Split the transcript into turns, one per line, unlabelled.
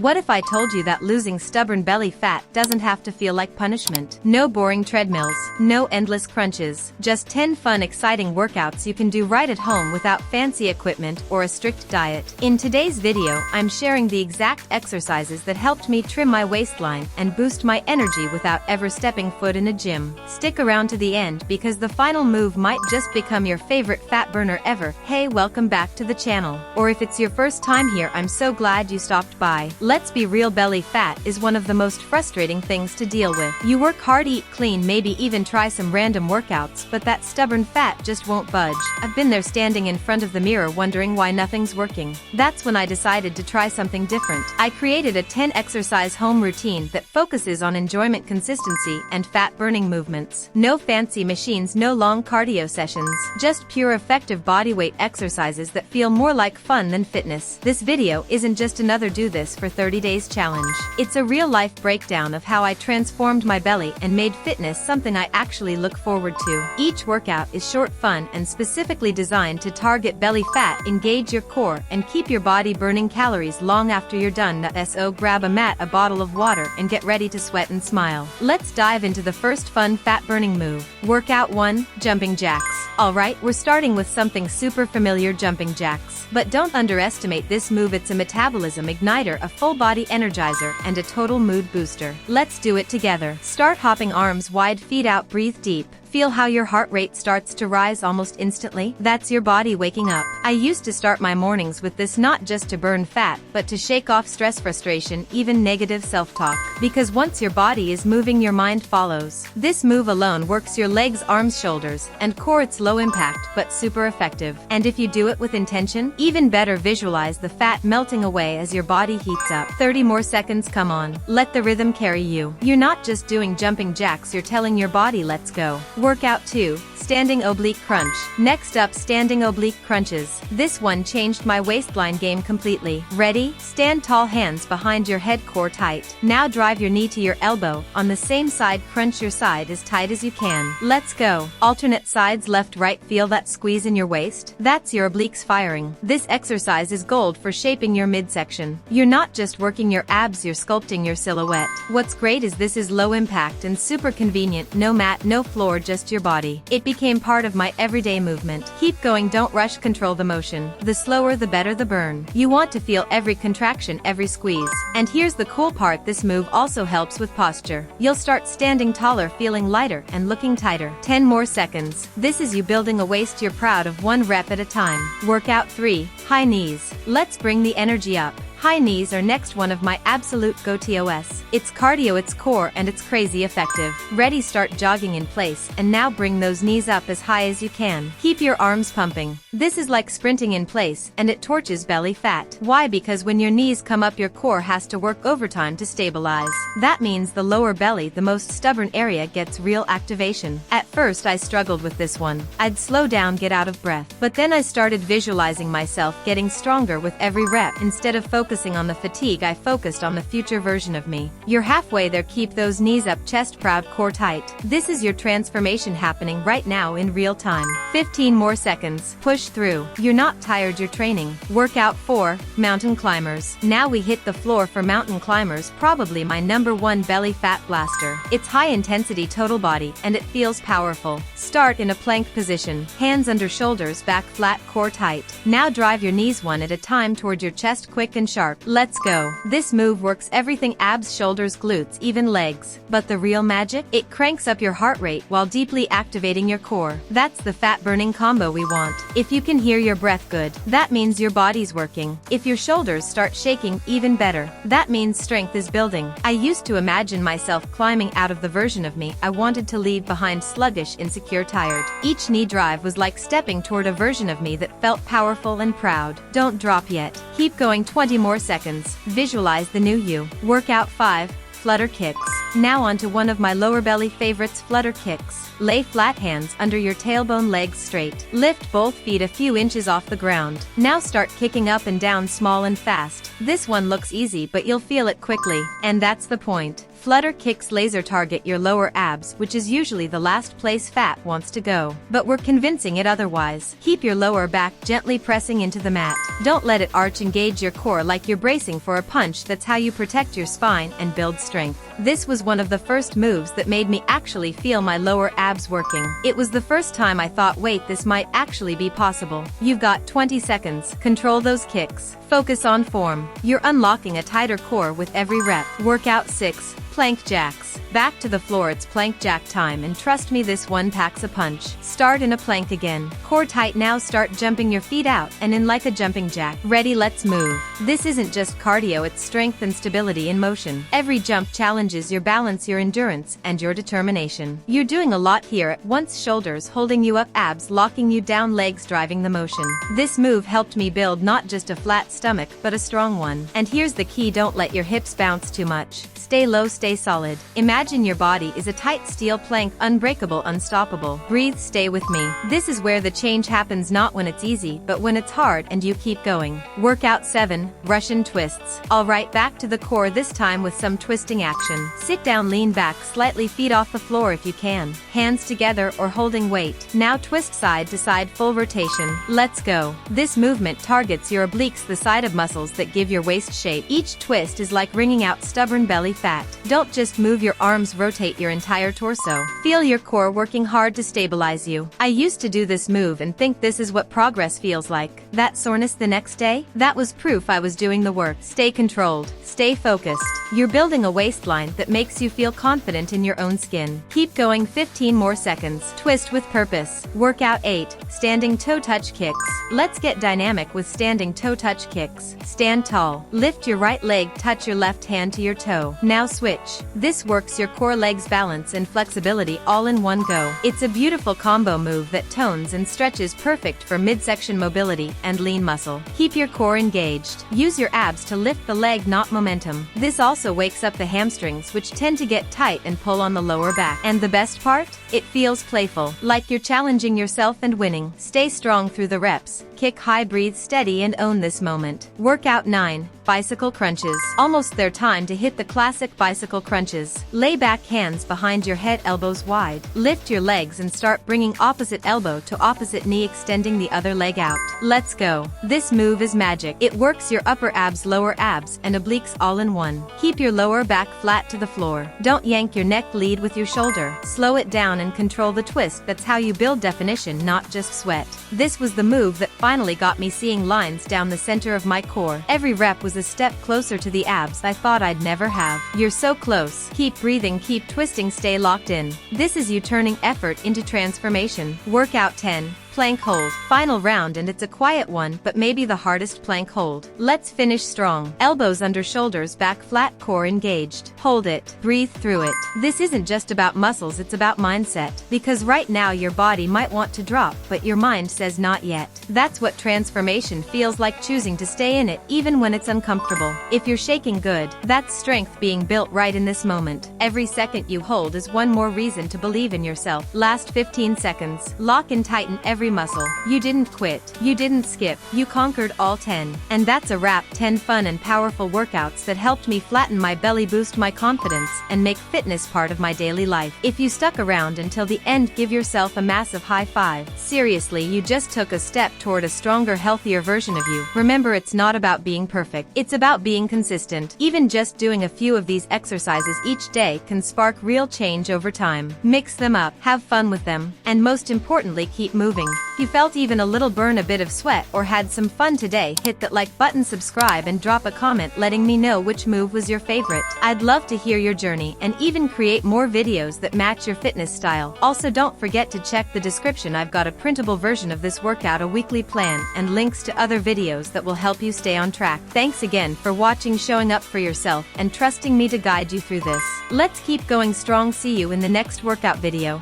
What if I told you that losing stubborn belly fat doesn't have to feel like punishment? No boring treadmills, no endless crunches, just 10 fun, exciting workouts you can do right at home without fancy equipment or a strict diet. In today's video, I'm sharing the exact exercises that helped me trim my waistline and boost my energy without ever stepping foot in a gym. Stick around to the end because the final move might just become your favorite fat burner ever. Hey, welcome back to the channel. Or if it's your first time here, I'm so glad you stopped by. Let's be real, belly fat is one of the most frustrating things to deal with. You work hard, eat clean, maybe even try some random workouts, but that stubborn fat just won't budge. I've been there standing in front of the mirror wondering why nothing's working. That's when I decided to try something different. I created a 10 exercise home routine that focuses on enjoyment, consistency, and fat burning movements. No fancy machines, no long cardio sessions, just pure effective bodyweight exercises that feel more like fun than fitness. This video isn't just another do this for 30 days challenge. It's a real-life breakdown of how I transformed my belly and made fitness something I actually look forward to. Each workout is short, fun, and specifically designed to target belly fat, engage your core, and keep your body burning calories long after you're done. So grab a mat, a bottle of water, and get ready to sweat and smile. Let's dive into the first fun fat-burning move. Workout 1, jumping jacks. Alright, we're starting with something super familiar, jumping jacks. But don't underestimate this move. It's a metabolism igniter, a full-body energizer, and a total mood booster. Let's do it together. Start hopping, arms wide, feet out, breathe deep. Feel how your heart rate starts to rise almost instantly? That's your body waking up. I used to start my mornings with this, not just to burn fat, but to shake off stress, frustration, even negative self-talk. Because once your body is moving, your mind follows. This move alone works your legs, arms, shoulders, and core. It's low impact, but super effective. And if you do it with intention, even better. Visualize the fat melting away as your body heats up. 30 more seconds, come on. Let the rhythm carry you. You're not just doing jumping jacks, you're telling your body, let's go. Workout 2, standing oblique crunch. Next up, standing oblique crunches. This one changed my waistline game completely. Ready? Stand tall, hands behind your head, core tight. Now drive your knee to your elbow. On the same side, crunch your side as tight as you can. Let's go. Alternate sides, left, right. Feel that squeeze in your waist? That's your obliques firing. This exercise is gold for shaping your midsection. You're not just working your abs, you're sculpting your silhouette. What's great is this is low impact and super convenient. No mat, no floor, just your body. It became part of my everyday movement. Keep going, don't rush, control the motion. The slower the better the burn. You want to feel every contraction, every squeeze. And here's the cool part, this move also helps with posture. You'll start standing taller, feeling lighter, and looking tighter. 10 more seconds. This is you building a waist you're proud of, one rep at a time. Workout 3, high knees. Let's bring the energy up. High knees are next, one of my absolute go-tos. It's cardio, it's core, and it's crazy effective. Ready? Start jogging in place, and now bring those knees up as high as you can. Keep your arms pumping. This is like sprinting in place, and it torches belly fat. Why? Because when your knees come up, your core has to work overtime to stabilize. That means the lower belly, the most stubborn area, gets real activation. At first I struggled with this one. I'd slow down, get out of breath. But then I started visualizing myself getting stronger with every rep. Instead of focusing on the fatigue, I focused on the future version of me. You're halfway there. Keep those knees up, chest proud, core tight. This is your transformation happening right now in real time. 15 more seconds. Push through. You're not tired, you're training. Workout 4, mountain climbers. Now we hit the floor for mountain climbers, probably my #1 belly fat blaster. It's high intensity, total body, and it feels powerful. Start in a plank position. Hands under shoulders, back flat, core tight. Now drive your knees one at a time toward your chest, quick and sharp. Let's go. This move works everything: abs, shoulders, glutes, even legs. But the real magic? It cranks up your heart rate while deeply activating your core. That's the fat burning combo we want. If you can hear your breath, good. That means your body's working. If your shoulders start shaking, even better. That means strength is building. I used to imagine myself climbing out of the version of me I wanted to leave behind, sluggish, insecure, tired. Each knee drive was like stepping toward a version of me that felt powerful and proud. Don't drop yet. Keep going. 20 more seconds. Visualize the new you. Workout 5, flutter kicks. Now on to one of my lower belly favorites, flutter kicks. Lay flat, hands under your tailbone, legs straight. Lift both feet a few inches off the ground. Now start kicking up and down, small and fast. This one looks easy, but you'll feel it quickly. And that's the point. Flutter kicks laser target your lower abs, which is usually the last place fat wants to go. But we're convincing it otherwise. Keep your lower back gently pressing into the mat. Don't let it arch, engage your core like you're bracing for a punch. That's how you protect your spine and build strength. This was one of the first moves that made me actually feel my lower abs working. It was the first time I thought, wait, this might actually be possible. You've got 20 seconds. Control those kicks. Focus on form. You're unlocking a tighter core with every rep. Workout 6. Plank jacks. Back to the floor, it's plank jack time, and trust me, this one packs a punch. Start in a plank again. Core tight, now start jumping your feet out and in like a jumping jack. Ready, let's move. This isn't just cardio, it's strength and stability in motion. Every jump challenges your balance, your endurance, and your determination. You're doing a lot here at once, shoulders holding you up, abs locking you down, legs driving the motion. This move helped me build not just a flat stomach, but a strong one. And here's the key, don't let your hips bounce too much. Stay low, stay solid. Imagine your body is a tight steel plank, unbreakable, unstoppable. Breathe, stay with me. This is where the change happens, not when it's easy, but when it's hard and you keep going. Workout 7. Russian twists. Alright, back to the core, this time with some twisting action. Sit down, lean back slightly, feet off the floor if you can. Hands together or holding weight. Now twist side to side, full rotation. Let's go. This movement targets your obliques, the side of muscles that give your waist shape. Each twist is like wringing out stubborn belly fat. Don't just move your arms, rotate your entire torso. Feel your core working hard to stabilize you. I used to do this move and think this is what progress feels like. That soreness the next day? That was proof I was doing the work. Stay controlled. Stay focused. You're building a waistline that makes you feel confident in your own skin. Keep going, 15 more seconds. Twist with purpose. Workout 8. Standing toe touch kicks. Let's get dynamic with standing toe touch kicks. Stand tall. Lift your right leg, touch your left hand to your toe. Now switch. This works your core, legs, balance, and flexibility all in one go. It's a beautiful combo move that tones and stretches, perfect for midsection mobility and lean muscle. Keep your core engaged. Use your abs to lift the leg, not momentum. This also wakes up the hamstrings, which tend to get tight and pull on the lower back. And the best part? It feels playful, like you're challenging yourself and winning. Stay strong through the reps. Kick high, breathe steady, and own this moment. Workout 9. Bicycle crunches. Almost there, time to hit the classic bicycle crunches. Lay back, hands behind your head, elbows wide. Lift your legs and start bringing opposite elbow to opposite knee, extending the other leg out. Let's go. This move is magic. It works your upper abs, lower abs, and obliques all in one. Keep your lower back flat to the floor. Don't yank your neck, lead with your shoulder. Slow it down and control the twist. That's how you build definition, not just sweat. This was the move that finally got me seeing lines down the center of my core. Every rep was a step closer to the abs I thought I'd never have. You're so close. Keep breathing, keep twisting, stay locked in. This is you turning effort into transformation. Workout 10. Plank hold. Final round, and it's a quiet one, but maybe the hardest plank hold. Let's finish strong. Elbows under shoulders, back flat, core engaged. Hold it. Breathe through it. This isn't just about muscles, it's about mindset. Because right now your body might want to drop, but your mind says not yet. That's what transformation feels like, choosing to stay in it even when it's uncomfortable. If you're shaking, good. That's strength being built right in this moment. Every second you hold is one more reason to believe in yourself. Last 15 seconds. Lock and tighten every muscle. You didn't quit. You didn't skip. You conquered all 10. And that's a wrap. 10 fun and powerful workouts that helped me flatten my belly, boost my confidence, and make fitness part of my daily life. If you stuck around until the end, give yourself a massive high five. Seriously, you just took a step toward a stronger, healthier version of you. Remember, it's not about being perfect. It's about being consistent. Even just doing a few of these exercises each day can spark real change over time. Mix them up, have fun with them, and most importantly, keep moving. If you felt even a little burn, a bit of sweat, or had some fun today, hit that like button, subscribe, and drop a comment letting me know which move was your favorite. I'd love to hear your journey and even create more videos that match your fitness style. Also, don't forget to check the description. I've got a printable version of this workout, a weekly plan, and links to other videos that will help you stay on track. Thanks again for watching, showing up for yourself, and trusting me to guide you through this. Let's keep going strong. See you in the next workout video.